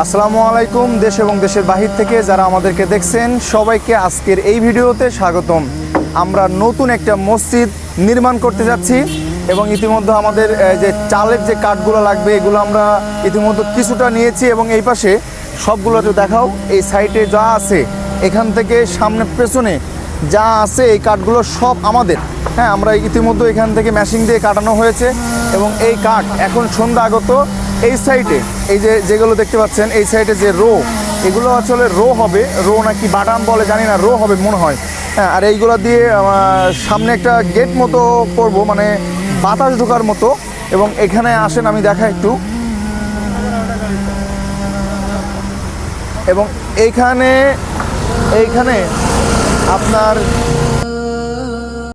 আসসালামু আলাইকুম। দেশ এবং দেশের বাহির থেকে যারা আমাদেরকে দেখছেন সবাইকে আজকের এই ভিডিওতে স্বাগতম। আমরা নতুন একটা মসজিদ নির্মাণ করতে যাচ্ছি এবং ইতিমধ্যে আমাদের যে চালের যে কাঠগুলো লাগবে এগুলো আমরা ইতিমধ্যে কিছুটা নিয়েছি এবং এই পাশে সবগুলোতে দেখাও, এই সাইডে যা আছে এখান থেকে সামনে পেছনে যা আছে এই কাঠগুলো সব আমাদের। হ্যাঁ, আমরা ইতিমধ্যে এখান থেকে মেশিন দিয়ে কাটানো হয়েছে এবং এই কাঠ এখন সন্ধ্যা আগত এই সাইডে এই যেগুলো দেখতে পাচ্ছেন এই সাইডে যে রো, এগুলো আসলে রো হবে, রো নাকি বাটাম বলে জানি না, রো হবে মনে হয়। হ্যাঁ, আর এইগুলো দিয়ে সামনে একটা গেট মতো করব, মানে বাতাস ঢোকার মতো। এবং এখানে আসেন আমি দেখা একটু, এবং এইখানে আপনার